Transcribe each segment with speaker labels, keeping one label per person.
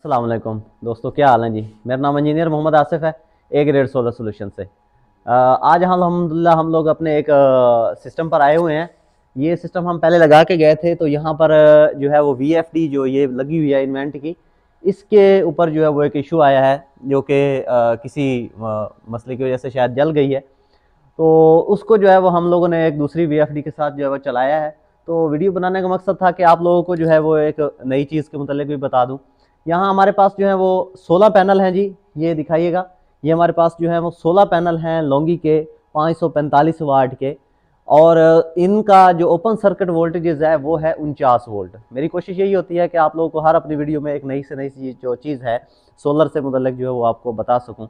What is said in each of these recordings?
Speaker 1: अस्सलाम वालेकुम दोस्तों, क्या हाल है जी। मेरा नाम इंजीनियर मोहम्मद आसिफ है, ए ग्रेड सोलर सोल्यूशन से। आज हम अल्हम्दुलिल्लाह हम लोग अपने एक सिस्टम पर आए हुए हैं। ये सिस्टम हम पहले लगा के गए थे, तो यहाँ पर जो है वो VFD जो ये लगी हुई है इन्वेंट की, इसके ऊपर जो है वो एक इशू आया है जो कि किसी मसले की वजह से शायद जल गई है। तो उसको जो है वो हम लोगों ने एक दूसरी VFD के साथ जो है वो चलाया है। तो वीडियो बनाने का मकसद था कि आप लोगों को जो है वो एक नई चीज़ के मुतालिक भी बता दूं। यहाँ हमारे पास जो है वो 16 पैनल हैं जी, ये दिखाइएगा। ये हमारे पास जो है वो 16 पैनल हैं लोंगी के 545 वाट के, और इनका जो ओपन सर्किट वोल्टेजेस है वो है 49 वोल्ट। मेरी कोशिश यही होती है कि आप लोगों को हर अपनी वीडियो में एक नई से नई जो चीज़ है सोलर से मुतल्लिक जो है वो आपको बता सकूं।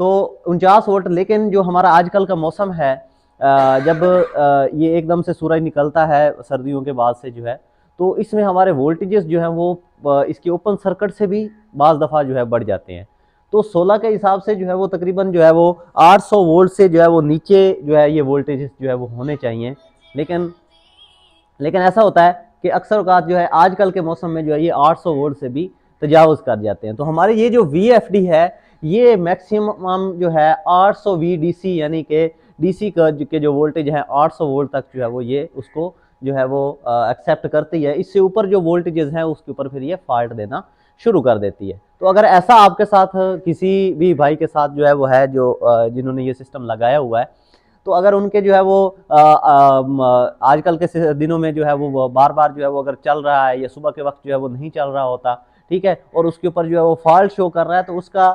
Speaker 1: तो 49 वोल्ट, लेकिन जो हमारा आजकल का मौसम है, जब ये एकदम से सूरज निकलता है सर्दियों के बाद से जो है, तो इसमें हमारे वोल्टेजेस जो है वो इसके ओपन सर्किट से भी बाज़ दफ़ा जो है बढ़ जाते हैं। तो 16 के हिसाब से जो है वो तकरीबन जो है वो 800 वोल्ट से जो है वो नीचे जो है ये वोल्टेजेस जो है वो होने चाहिए। लेकिन लेकिन ऐसा होता है कि अक्सर औकात जो है आजकल के मौसम में जो है ये 800 वोल्ट से भी तजावज़ कर जाते हैं। तो हमारे ये जो VFD है, ये मैक्सिमम जो है 800 VDC यानी कि DC का के जो वोल्टेज है 800 वोल्ट तक जो है वो ये उसको जो है वो एक्सेप्ट करती है। इससे ऊपर जो वोल्टेजेस हैं उसके ऊपर फिर ये फॉल्ट देना शुरू कर देती है। तो अगर ऐसा आपके साथ किसी भी भाई के साथ जो है वो है, जो जिन्होंने ये सिस्टम लगाया हुआ है, तो अगर उनके जो है वो आजकल के दिनों में जो है वो बार बार जो है वो अगर चल रहा है या सुबह के वक्त जो है वो नहीं चल रहा होता, ठीक है, और उसके ऊपर जो है वो फॉल्ट शो कर रहा है, तो उसका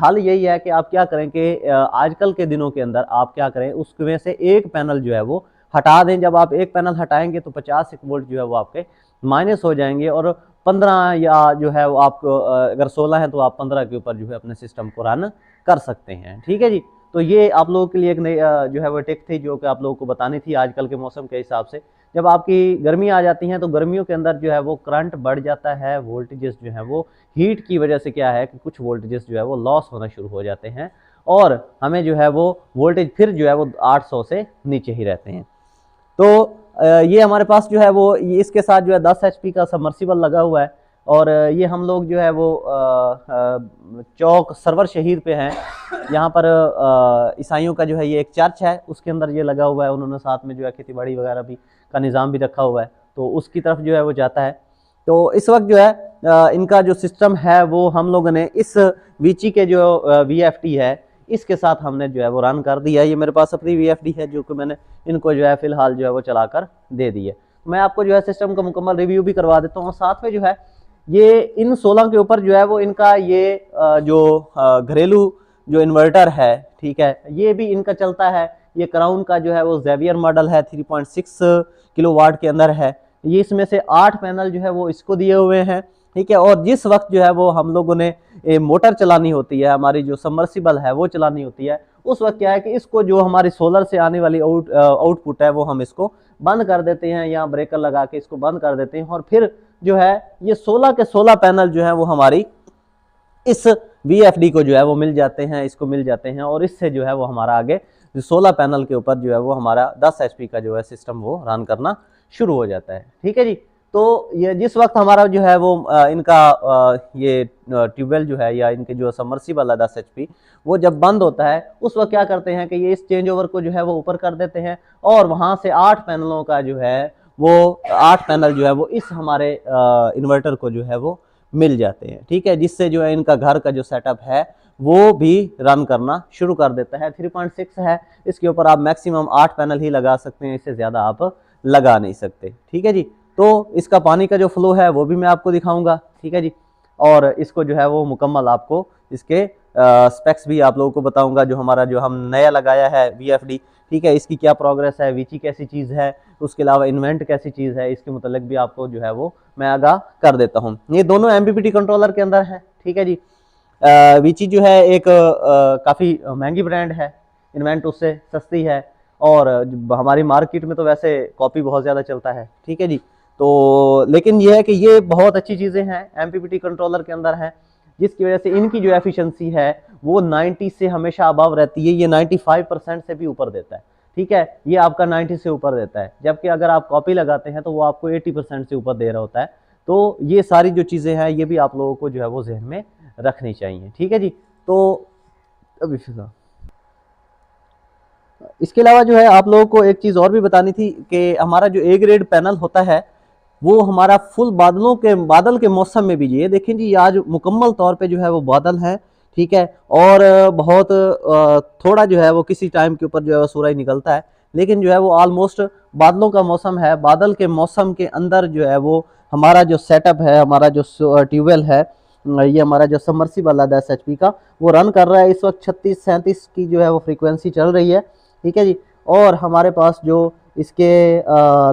Speaker 1: हल यही है कि आप क्या करें कि आजकल के दिनों के अंदर आप क्या करें, उसमें से एक पैनल जो है वो हटा दें। जब आप एक पैनल हटाएंगे तो 50 वोल्ट जो है वो आपके माइनस हो जाएंगे, और 15 या जो है वो आपको अगर 16 है तो आप 15 के ऊपर जो है अपने सिस्टम को रन कर सकते हैं। ठीक है जी। तो ये आप लोगों के लिए एक नई जो है वो टिप थी जो कि आप लोगों को बतानी थी आजकल के मौसम के हिसाब से। जब आपकी गर्मी आ जाती हैं तो गर्मियों के अंदर जो है वो करंट बढ़ जाता है, वोल्टेजेस जो है वो हीट की वजह से क्या है कि कुछ वोल्टेजेस जो है वो लॉस होना शुरू हो जाते हैं, और हमें जो है वो वोल्टेज फिर जो है वो 800 से नीचे ही रहते हैं। तो ये हमारे पास जो है वो इसके साथ जो है 10 HP का सबमर्सिबल लगा हुआ है, और ये हम लोग जो है वो चौक सरवर शहीद पे हैं। यहाँ पर ईसाइयों का जो है ये एक चर्च है, उसके अंदर ये लगा हुआ है। उन्होंने साथ में जो है खेती बाड़ी वगैरह भी का निज़ाम भी रखा हुआ है, तो उसकी तरफ जो है वो जाता है। तो इस वक्त जो है इनका जो सिस्टम है वो हम लोगों ने इस वीची के जो VFD है इसके साथ हमने जो है वो रन कर दिया। ये मेरे पास अपनी VFD है जो कि मैंने इनको जो है फिलहाल जो है वो चलाकर दे दी है। मैं आपको जो है सिस्टम का मुकम्मल रिव्यू भी करवा देता हूँ, और साथ में जो है ये इन 16 के ऊपर जो है वो इनका ये जो घरेलू जो इन्वर्टर है, ठीक है, ये भी इनका चलता है। ये क्राउन का जो है वो जेवियर मॉडल है, 3.6 किलोवाट के अंदर है। ये इसमें से 8 पैनल जो है वो इसको दिए हुए हैं, ठीक है। और जिस वक्त जो है वो हम लोगों ने मोटर चलानी होती है, हमारी जो सबमर्सिबल है वो चलानी होती है, उस वक्त क्या है कि इसको जो हमारी सोलर से आने वाली आउटपुट है वो हम इसको बंद कर देते हैं, या ब्रेकर लगा के इसको बंद कर देते हैं, और फिर जो है ये 16 के 16 पैनल जो है वो हमारी इस VFD को जो है वो मिल जाते हैं, इसको मिल जाते हैं, और इससे जो है वो हमारा आगे जो 16 पैनल के ऊपर जो है वो हमारा 10 HP का जो है सिस्टम वो रन करना शुरू हो जाता है। ठीक है जी। तो ये जिस वक्त हमारा जो है वो इनका ये ट्यूबवेल जो है या इनके जो सबमर्सिबल है 10 HP, वो जब बंद होता है उस वक्त क्या करते हैं कि ये इस चेंज ओवर को जो है वो ऊपर कर देते हैं, और वहाँ से 8 पैनलों का जो है वो 8 पैनल जो है वो इस हमारे इन्वर्टर को जो है वो मिल जाते हैं। ठीक है, जिससे जो है इनका घर का जो सेटअप है वो भी रन करना शुरू कर देता है। 3.6 है, इसके ऊपर आप मैक्सिमम 8 पैनल ही लगा सकते हैं, इससे ज़्यादा आप लगा नहीं सकते। ठीक है जी। तो इसका पानी का जो फ्लो है वो भी मैं आपको दिखाऊंगा। ठीक है जी। और इसको जो है वो मुकम्मल आपको इसके स्पेक्स भी आप लोगों को बताऊंगा, जो हमारा जो हम नया लगाया है VFD, ठीक है, इसकी क्या प्रोग्रेस है, वीची कैसी चीज़ है, उसके अलावा इन्वेंट कैसी चीज़ है, इसके मुतल्लिक भी आपको जो है वो मैं आगाह कर देता हूँ। ये दोनों MPPT कंट्रोलर के अंदर है। ठीक है जी। वीची जो है एक काफ़ी महंगी ब्रांड है, इन्वेंट उससे सस्ती है, और हमारी मार्केट में तो वैसे कॉपी बहुत ज़्यादा चलता है। ठीक है जी। तो लेकिन ये है कि ये बहुत अच्छी चीज़ें हैं MPPT कंट्रोलर के अंदर हैं, जिसकी वजह से इनकी जो एफिशिएंसी है वो 90 से हमेशा अबव रहती है। ये 95% से भी ऊपर देता है। ठीक है, ये आपका 90 से ऊपर देता है, जबकि अगर आप कॉपी लगाते हैं तो वो आपको 80% से ऊपर दे रहा होता है। तो ये सारी जो चीज़ें हैं ये भी आप लोगों को जो है वो जहन में रखनी चाहिए। ठीक है जी। तो अभी फिलहाल इसके अलावा जो है आप लोगों को एक चीज़ और भी बतानी थी कि हमारा जो ए ग्रेड पैनल होता है वो हमारा फुल बादल के मौसम में भी, ये देखें जी आज मुकम्मल तौर पे जो है वो बादल है। ठीक है। और बहुत थोड़ा जो है वो किसी टाइम के ऊपर जो है वो सूरज निकलता है, लेकिन जो है वो ऑलमोस्ट बादलों का मौसम है। बादल के मौसम के अंदर जो है वो हमारा जो सेटअप है, हमारा जो ट्यूबवेल है, ये हमारा जो सबमर्सिबल है 10 HP का, वो रन कर रहा है इस वक्त 36-37 की जो है वो फ्रीक्वेंसी चल रही है। ठीक है जी। और हमारे पास जो इसके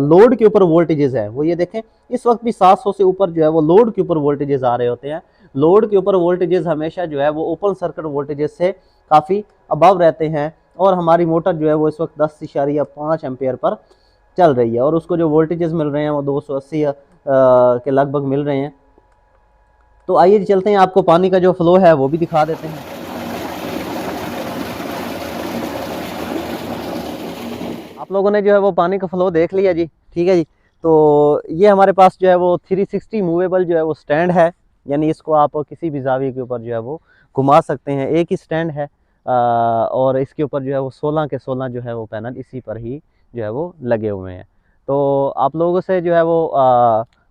Speaker 1: लोड के ऊपर वोल्टेजेस है वो ये देखें, इस वक्त भी 700 से ऊपर जो है वो लोड के ऊपर वोल्टेजेस आ रहे होते हैं। लोड के ऊपर वोल्टेजेस हमेशा जो है वो ओपन सर्किट वोल्टेजेस से काफ़ी अबव रहते हैं, और हमारी मोटर जो है वो इस वक्त 10.5 एम्पेयर पर चल रही है, और उसको जो वोल्टेजेस मिल रहे हैं वो 280 के लगभग मिल रहे हैं। तो आइए चलते हैं, आपको पानी का जो फ्लो है वो भी दिखा देते हैं। आप लोगों ने जो है वो पानी का फ्लो देख लिया जी। ठीक है जी। तो ये हमारे पास जो है वो 360 मूवेबल जो है वो स्टैंड है, यानी इसको आप किसी भी जाविये के ऊपर जो है वो घुमा सकते हैं। एक ही स्टैंड है और इसके ऊपर जो है वो 16 के 16 जो है वो पैनल इसी पर ही जो है वो लगे हुए हैं। तो आप लोगों से जो है वो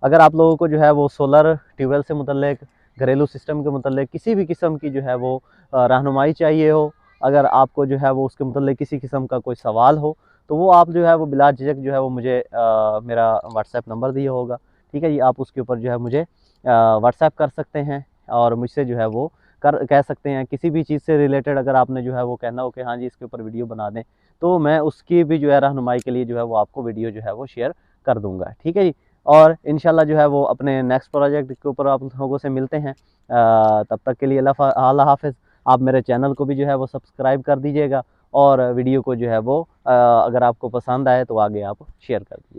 Speaker 1: अगर आप लोगों को जो है वो सोलर ट्यूबवेल से मुतल्लिक, घरेलू सिस्टम के मुतल्लिक किसी भी किस्म की जो है वो रहनुमाई चाहिए हो, अगर आपको जो है वो उसके मुतल्लिक किसी किस्म का कोई सवाल हो, तो वो आप जो है वो बिला झिझक जो है वो मुझे मेरा व्हाट्सएप नंबर दिया होगा। ठीक है जी। आप उसके ऊपर जो है मुझे व्हाट्सएप कर सकते हैं, और मुझसे जो है वो कह सकते हैं किसी भी चीज़ से रिलेटेड। अगर आपने जो है वो कहना हो कि हाँ जी इसके ऊपर वीडियो बना दें, तो मैं उसकी भी जो है रहनुमाई के लिए जो है वो आपको वीडियो जो है वो शेयर कर दूँगा। ठीक है जी। और इंशाल्लाह जो है वो अपने नेक्स्ट प्रोजेक्ट के ऊपर आप लोगों से मिलते हैं। तब तक के लिए अल्लाह हाफ़िज़। आप मेरे चैनल को भी जो है वो सब्सक्राइब कर दीजिएगा, और वीडियो को जो है वो अगर आपको पसंद आए तो आगे आप शेयर कर दीजिए।